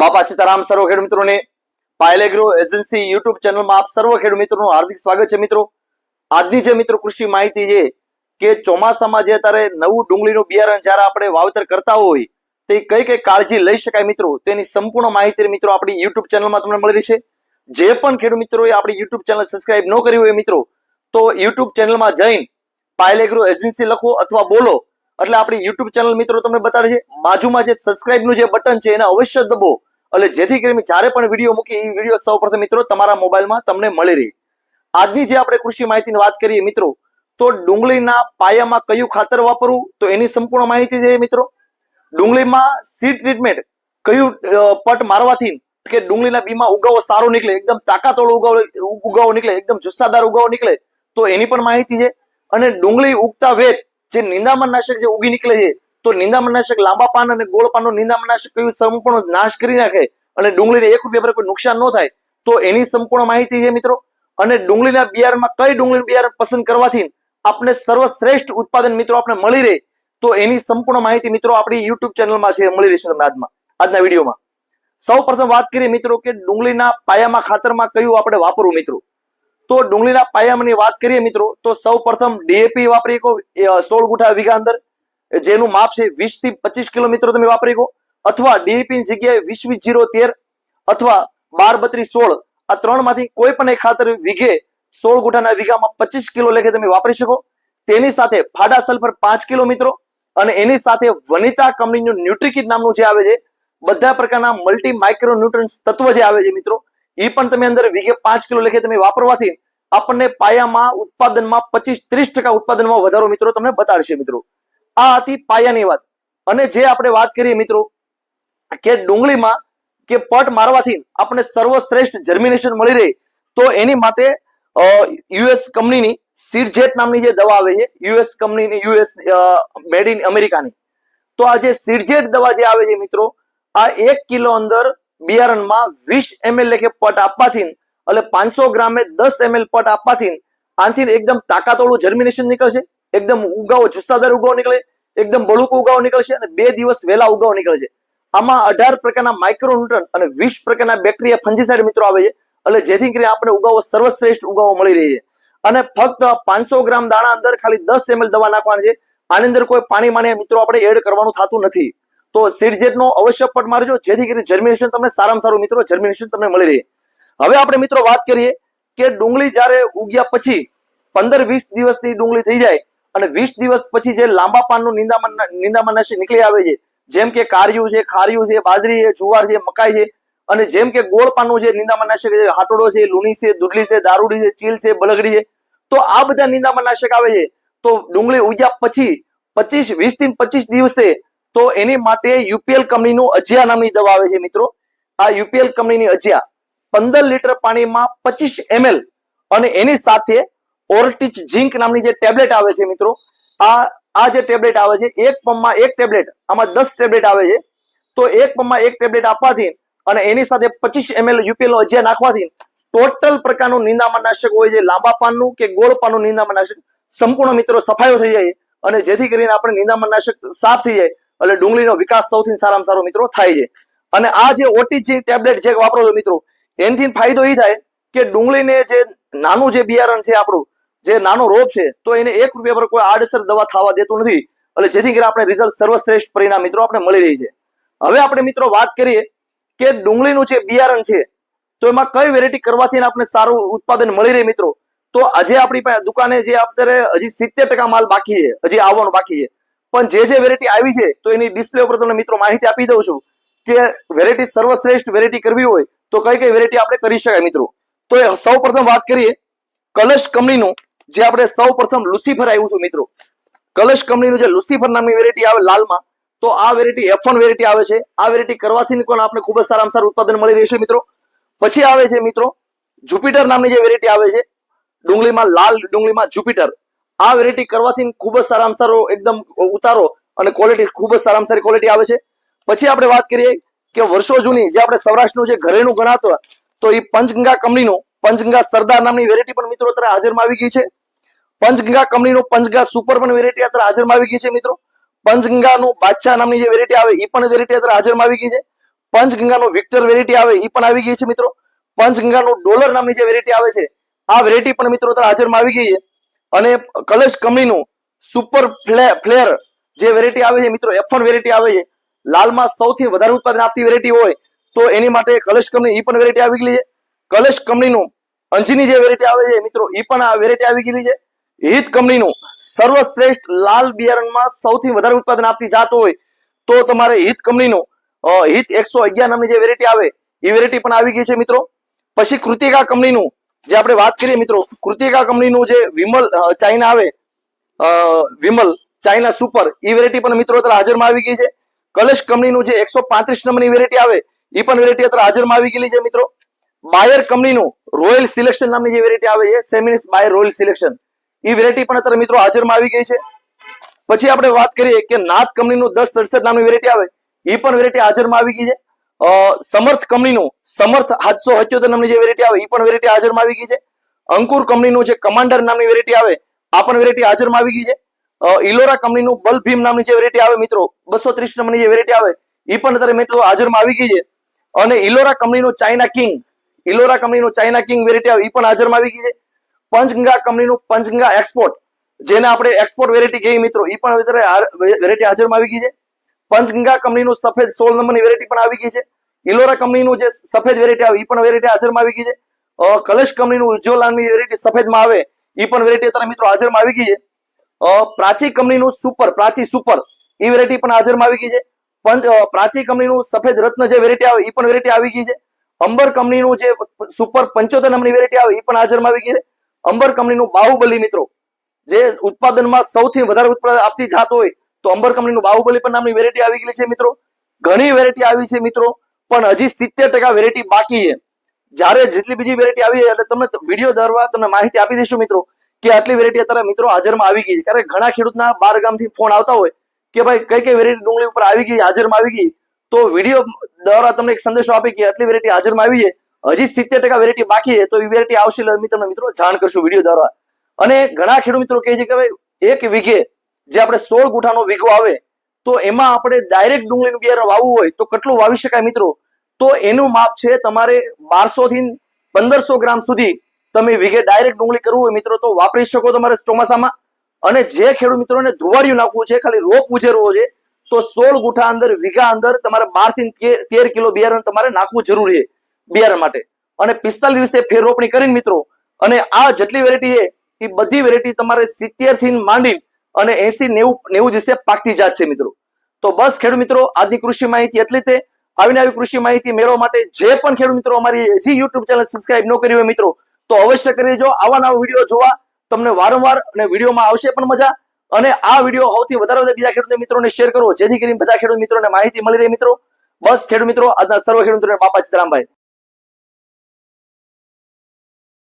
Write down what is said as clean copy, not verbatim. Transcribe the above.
બાપા સીતારામ સર્વ ખેડૂત મિત્રોને પાયલ એગ્રો એજન્સી યુટ્યુબ ચેનલમાં આપ સર્વ ખેડૂત મિત્રોનું હાર્દિક સ્વાગત છે મિત્રો। આજની જે મિત્રો કૃષિ માહિતી છે કે ચોમાસામાં જે અત્યારે નવું ડુંગળીનું બિયારણ જ્યારે આપણે વાવેતર કરતા હોય તે કઈ કઈ કાળજી લઈ શકાય મિત્રો તેની સંપૂર્ણ માહિતી મિત્રો આપણી યુટ્યુબ ચેનલમાં તમને મળી રહેશે। જે પણ ખેડૂત મિત્રોએ આપણી યુટ્યુબ ચેનલ સબસ્ક્રાઇબ ન કરી હોય મિત્રો તો યુટ્યુબ ચેનલમાં જઈને પાયલ એગ્રો એજન્સી લખો અથવા બોલો એટલે આપણી યુટ્યુબ ચેનલ મિત્રો તમને બતાડે છે। બાજુમાં જે સબસ્ક્રાઇબ નું જે બટન છે એને અવશ્ય દબો એટલે જેથી કરીને જ્યારે પણ વિડીયો મૂકી એ વિડીયો સૌપ્રથમ મિત્રો તમારા મોબાઈલમાં તમને મળી રહે। આજની જે આપણે કૃષિ માહિતીની વાત કરીએ મિત્રો તો ડુંગળીના પાયામાં કયું ખાતર વાપરવું તો એની સંપૂર્ણ માહિતી છે મિત્રો। ડુંગળીમાં સીડ ટ્રીટમેન્ટ કયું પટ મારવાથી કે ડુંગળીના બીમાં ઉગાવો સારો નીકળે, એકદમ તાકાતવાળો ઉગાવો નીકળે, એકદમ જુસ્સાદાર ઉગાવો નીકળે તો એની પણ માહિતી છે। અને ડુંગળી ઉગતા વેત જે નિંદામણ નાશક જે ઉગી નીકળે છે તો નિંદામણ નાશક લાંબા પાન અને ગોળ પાનનું નિંદામણ નાશક કયું સંપૂર્ણ નાશ કરી નાખે અને ડુંગળીને ₹1 પર કોઈ નુકસાન ન થાય તો એની સંપૂર્ણ માહિતી છે મિત્રો। અને ડુંગળીના બિયારણમાં કઈ ડુંગળીનું બિયારણ પસંદ કરવાથી આપણે સર્વશ્રેષ્ઠ ઉત્પાદન મિત્રો આપણે મળી રહે તો એની સંપૂર્ણ માહિતી મિત્રો આપણી યુટ્યુબ ચેનલમાં છે મળી રહેશે તમને આજના વિડીયોમાં। સૌ પ્રથમ વાત કરીએ મિત્રો કે ડુંગળીના પાયામાં ખાતરમાં કયું આપણે વાપરવું મિત્રો તો ડુંગળીના પાયાની વાત કરીએ મિત્રો તો સૌ પ્રથમ ડીએપી વાપરી શકો 16 ગુઠા વીઘા અંદર જેનું માપ છે 20 થી 25 કિલો મિત્રો તમે વાપરી શકો અથવા ડીએપી ની જગ્યાએ 20-20-0-13 અથવા 12-32-16 આ ત્રણમાંથી કોઈ પણ એક ખાતર વીઘે 16 ગુઠાના વીઘામાં 25 કિલો લેખે તમે વાપરી શકો। તેની સાથે ફાડા સલ્ફર 5 કિલો મિત્રો અને એની સાથે વનિતા કંપનીનું ન્યુટ્રીકિટ નામનું જે આવે છે બધા પ્રકારના મલ્ટી માઇક્રો ન્યુટ્રન્સ તત્વ જે આવે છે મિત્રો એ પણ તમે અંદર વીઘે 5 કિલો લેખે તમે વાપરવાથી આપણને પાયામાં ઉત્પાદનમાં 25-30% ઉત્પાદનમાં વધારો મિત્રો તમને બતાડશે મિત્રો। આ હતી પાયાની વાત। અને જે આપણે વાત કરીએ મિત્રો કે ડુંગળીમાં કે પટ મારવાથી આપણે સર્વશ્રેષ્ઠ જર્મિનેશન મળી રહે તો એની માટે યુએસ કંપનીની સીડજેટ નામની જે દવા આવે છે યુએસ કંપનીની યુએસ મેડ ઇન અમેરિકાની તો આ જે સીડજેટ દવા જે આવે છે મિત્રો આ 1 કિલો અંદર બિયારણમાં 20 ml લેખે પટ આપવાથી એટલે 500 ગ્રામે 10 ml પટ આપવાથી આનાથી એકદમ તાકાતવાળું જર્મિનેશન નીકળશે, એકદમ ઉગાવો જુસ્સાદાર ઉગાવો નીકળે, એકદમ બળુકો ઉગાવો નીકળશે અને 2 દિવસ વહેલા ઉગાવો નીકળશે। આમાં 18 પ્રકારના માઇક્રોન્યુટ્રન અને 20 પ્રકારના બેક્ટેરિયા ફંજીસાઇડ મિત્રો આવે છે એટલે જેથી કરીને આપણે ઉગાવો સર્વશ્રેષ્ઠ ઉગાવો મળી રહે છે। અને ફક્ત 500 ગ્રામ દાણા અંદર ખાલી 10 ml દવા નાખવાની છે। આની અંદર કોઈ પાણી માને મિત્રો આપણે એડ કરવાનું થતું નથી તો સીડજેટનો અવશ્ય પટ મારજો જેથી કરીને જર્મિનેશન તમને સારામાં સારું મિત્રો જર્મિનેશન તમને મળી રહે। હવે આપણે મિત્રો વાત કરીએ કે ડુંગળી જ્યારે ઉગ્યા પછી 15-20 દિવસની ડુંગળી થઈ જાય અને 20 દિવસ પછી જે લાંબા પાનનું નિંદામણ નાશક નીકળી આવે છે જેમ કે કારિયું છે, ખારિયું છે, બાજરી છે, જુવાર છે, મકાઈ છે અને જેમ કે ગોળ પાનનું જે નિંદામણ નાશક છે હાટોડો છે, લૂણી છે, દુધલી છે, દારૂડી છે, ચીલ છે, બલગડી છે તો આ બધા નિંદામણ નાશક આવે છે તો ડુંગળી ઉગ્યા પછી 20 થી 25 દિવસે તો એની માટે યુપીએલ કંપનીનું અજિયા નામની દવા આવે છે મિત્રો। આ યુપીએલ કંપનીની અજિયા 15 લીટર પાણીમાં 25 ml અને એની સાથે ઓર્ટિચ ઝિંક નામની જે ટેબ્લેટ આવે છે મિત્રો આ જે ટેબ્લેટ આવે છે એક પંપમાં એક ટેબ્લેટ આમાં 10 ટેબ્લેટ આવે છે તો એક પંપમાં એક ટેબ્લેટ આપવાથી અને એની સાથે 25 ml યુપીએલ નો અજિયા નાખવાથી ટોટલ પ્રકારનું નિંદામણ નાશક હોય છે લાંબા પાનનું કે ગોળ પાનનું નિંદામણ નાશક સંપૂર્ણ મિત્રો સફાયો થઈ જાય અને જેથી કરીને આપણે નિંદામણ નાશક સાફ થઈ જાય એટલે ડુંગળીનો વિકાસ સૌથી સારામાં સારો મિત્રો થાય છે। અને આ જે ઓટી જે ટેબ્લેટ જે વાપરો છો મિત્રો એનાથી ફાયદો એ થાય કે ડુંગળીને જે નાનું જે બિયારણ છે આપણું જે નાનો રોપ છે તો એને ₹1 પર કોઈ આડઅસર દવા થવા દેતું નથી એટલે જેથી કરીને આપણે રિઝલ્ટ સર્વશ્રેષ્ઠ પરિણામ મિત્રો આપણે મળી રહી છે। હવે આપણે મિત્રો વાત કરીએ કે ડુંગળીનું જે બિયારણ છે તો એમાં કઈ વેરાયટી કરવાથી આપણે સારું ઉત્પાદન મળી રહે મિત્રો તો આજે આપણી પાસે દુકાને જે અત્યારે હજી 70% માલ બાકી છે, હજી આવવાનું બાકી છે પણ જે વેરાયટી આવી છે તો એની ડિસ્પ્લે ઉપર તમને મિત્રો માહિતી આપી દઉં છું કે વેરાયટી સર્વશ્રેષ્ઠ વેરાયટી કરવી હોય તો કઈ કઈ વેરાયટી આપણે કરી શકાય મિત્રો। તો સૌ પ્રથમ વાત કરીએ કલશ કંપનીનું જે આપણે સૌ પ્રથમ લુસિફર આવ્યું હતું મિત્રો કલશ કંપનીનું જે લુસિફર નામની વેરાયટી આવે લાલમાં તો આ વેરાયટી F1 વેરાયટી આવે છે। આ વેરાયટી કરવાથી પણ આપણે ખૂબ જ સારામાં સારું ઉત્પાદન મળી રહેશે મિત્રો। પછી આવે છે મિત્રો જુપિટર નામની જે વેરાયટી આવે છે ડુંગળીમાં લાલ ડુંગળીમાં જુપિટર આ વેરાયટી કરવાથી ખૂબ જ સારામાં સારો એકદમ ઉતારો અને ક્વોલિટી ખૂબ જ સારામાં સારી ક્વોલિટી આવે છે। પછી આપણે વાત કરીએ કે વર્ષો જૂની જે આપણે સૌરાષ્ટ્રનું જે ઘરેણું ગણાતો તો એ પંચગંગા કંપનીનું પંચગંગા સરદાર નામની વેરાયટી પણ મિત્રો અત્યારે હાજરમાં આવી ગઈ છે। પંચગંગા કંપનીનું પંચગંગા સુપર પણ વેરાયટી અત્યારે હાજરમાં આવી ગઈ છે મિત્રો। પંચગંગાનું બાદશાહ નામની જે વેરાયટી આવે એ પણ વેરાયટી અત્યારે હાજરમાં આવી ગઈ છે। પંચગંગાનો વિક્ટર વેરાયટી આવે એ પણ આવી ગઈ છે મિત્રો. પંચગંગાનો ડોલર નામની જે વેરાયટી આવે છે આ વેરાયટી પણ મિત્રો હાજરમાં આવી ગઈ છે. અને કલશ કંપનીનું સુપર ફ્લેર જે વેરાયટી આવે છે મિત્રો, F1 વેરાયટી આવે છે, લાલમાં સૌથી વધારે ઉત્પાદન આપતી વેરાયટી હોય તો એની માટે કલશ કંપની એ પણ વેરાયટી આવી ગઈ છે. કલશ કંપનીનું અંજીની જે વેરાયટી આવે છે મિત્રો એ પણ આ વેરાયટી આવી ગયેલી છે. હિત કંપનીનું સર્વશ્રેષ્ઠ લાલ બિયારણમાં સૌથી વધારે ઉત્પાદન આપતી જાત હોય તો તમારે હિત કંપનીનું હિત 111 નામની જે વેરાયટી આવે એ વેરાયટી પણ આવી ગઈ છે મિત્રો. પછી કૃતિકા કંપનીનું જે આપણે વાત કરીએ મિત્રો, કૃતિકા કંપનીનું જે વિમલ ચાઇના આવે, વિમલ ચાઇના સુપર એ વેરાયટી પણ મિત્રો અત્યારે હાજરમાં આવી ગઈ છે. કલશ કંપનીનું જે 135 નંબરની વેરાયટી આવે એ પણ વેરાયટી અત્યારે હાજરમાં આવી ગયેલી છે મિત્રો. બાયર કંપનીનું રોયલ સિલેક્શન નામની જે વેરાયટી આવે છે, સેમિનિસ બાયર રોયલ સિલેક્શન, એ વેરાયટી પણ અત્યારે મિત્રો હાજરમાં આવી ગઈ છે. પછી આપણે વાત કરીએ કે નાથ કંપનીનું 1067 નામની વેરાયટી આવે એ પણ વેરાયટી હાજરમાં આવી ગઈ છે. સમર્થ કંપનીનું સમર્થ 777 નામની જે વેરાયટી આવે એ પણ વેરાયટી હાજરમાં આવી ગઈ છે. અંકુર કંપનીનું જે કમાન્ડર નામની વેરાયટી આવે આ પણ વેરાયટી હાજરમાં આવી ગઈ છે. ઇલોરા કંપનીનું બલ ભીમ નામની જે વેરાયટી આવે મિત્રો 230 નંબરની જે વેરાયટી આવે એ પણ અત્યારે મિત્રો હાજરમાં આવી ગઈ છે. અને ઇલોરા કંપનીનું ચાઇના કિંગ, ઇલોરા કંપનીનું ચાઇના કિંગ વેરાયટી આવે એ પણ હાજરમાં આવી ગઈ છે. પંચગંગા કંપનીનું પંચગંગા એક્સપોર્ટ, જેને આપણે એક્સપોર્ટ વેરાયટી કહીએ મિત્રો, એ પણ વેરાયટી હાજરમાં આવી ગઈ છે. પંચગંગા કંપનીનું સફેદ 16 નંબરની વેરાયટી પણ આવી ગઈ છે. ઇલોરા કંપનીનું જે સફેદ વેરાયટી આવે એ પણ વેરાયટી હાજરમાં આવી ગઈ છે. કલશ કંપનીનું ઉજ્જવલ નામની વેરાયટી સફેદમાં આવે એ પણ વેરાયટી અત્યારે મિત્રો હાજરમાં આવી ગઈ છે. પ્રાચી કંપનીનું સુપર, પ્રાચી સુપર એ વેરાયટી પણ હાજરમાં આવી ગઈ છે. પ્રાચી કંપનીનું સફેદ રત્ન જે વેરાયટી આવે એ પણ વેરાયટી આવી ગઈ છે. અંબર કંપનીનું જે સુપર 75 નંબરની વેરાયટી આવે એ પણ હાજરમાં આવી ગઈ છે. અંબર કંપનીનું બાહુબલી મિત્રો, જે ઉત્પાદનમાં સૌથી વધારે ઉત્પાદન આપતી જાત હોય તો અંબર કંપનીનું બાહુબલી પણ નામની વેરાયટી આવી ગઈ છે મિત્રો. ઘણી વેરાયટી આવી છે મિત્રો, પણ હજી 70% વેરાયટી બાકી છે. જ્યારે જેટલી બીજી વેરાયટી આવી છે એટલે તમને વિડીયો દ્વારા તમને માહિતી આપી દઈશું મિત્રો કે આટલી વેરાયટી અત્યારે મિત્રો હાજરમાં આવી ગઈ છે. કારણ કે ઘણા ખેડૂતના બાર ગામથી ફોન આવતા હોય કે ભાઈ કઈ કઈ વેરાયટી ડુંગળી ઉપર આવી ગઈ, હાજરમાં આવી ગઈ, તો વિડીયો દ્વારા તમને એક સંદેશો આપી કે આટલી વેરાયટી હાજરમાં આવી છે, હજી 70% વેરાયટી બાકી છે, તો એ વેરાયટી આવશે એટલે તમને મિત્રો જાણ કરશું વિડીયો દ્વારા. અને ઘણા ખેડૂત મિત્રો કહે છે કે ભાઈ એક વીઘે જે આપણે 16 ગુઠાનો વીઘો આવે તો એમાં આપણે ડાયરેક્ટ ડુંગળીનું બિયારણ વાવવું હોય તો કેટલું વાવી શકાય મિત્રો? તો એનું માપ છે તમારે 1200 થી 1500 ગ્રામ સુધી તમે વીઘે ડાયરેક્ટ ડુંગળી કરવું હોય મિત્રો તો વાપરી શકો તમારે ચોમાસામાં. અને જે ખેડૂત મિત્રોને ધુવાડિયું નાખવું છે, ખાલી રોપ ઉછેરવો છે, તો 16 ગુઠા અંદર વીઘા અંદર તમારે 12 થી 13 કિલો બિયારણ તમારે નાખવું જરૂરી છે બિયારણ માટે. અને 45 દિવસે ફેર રોપણી કરીને મિત્રો, અને આ જેટલી વેરાયટી છે એ બધી વેરાયટી તમારે 70 થી માંડી અને 80-90 દિવસે પાકતી જાત છે મિત્રો. તો બસ ખેડૂત મિત્રો, આજની કૃષિ માહિતી એટલી તે. આવીને આવી કૃષિ માહિતી મેળવવા માટે જે પણ ખેડૂત મિત્રો અમારી હજી યુટ્યુબ ચેનલ સબસ્ક્રાઇબ ન કરી હોય મિત્રો તો અવશ્ય કરી લેજો. આવા નવા વિડીયો જોવા તમને વારંવાર અને વિડીયોમાં આવશે પણ મજા. અને આ વિડીયો સૌથી વધારે બીજા ખેડૂત મિત્રોને શેર કરો જેથી કરીને બધા ખેડૂત મિત્રોને માહિતી મળી રહે મિત્રો. બસ ખેડૂત મિત્રો, આજના સર્વ ખેડૂત મિત્રોને બાપા સીતારામભાઈ.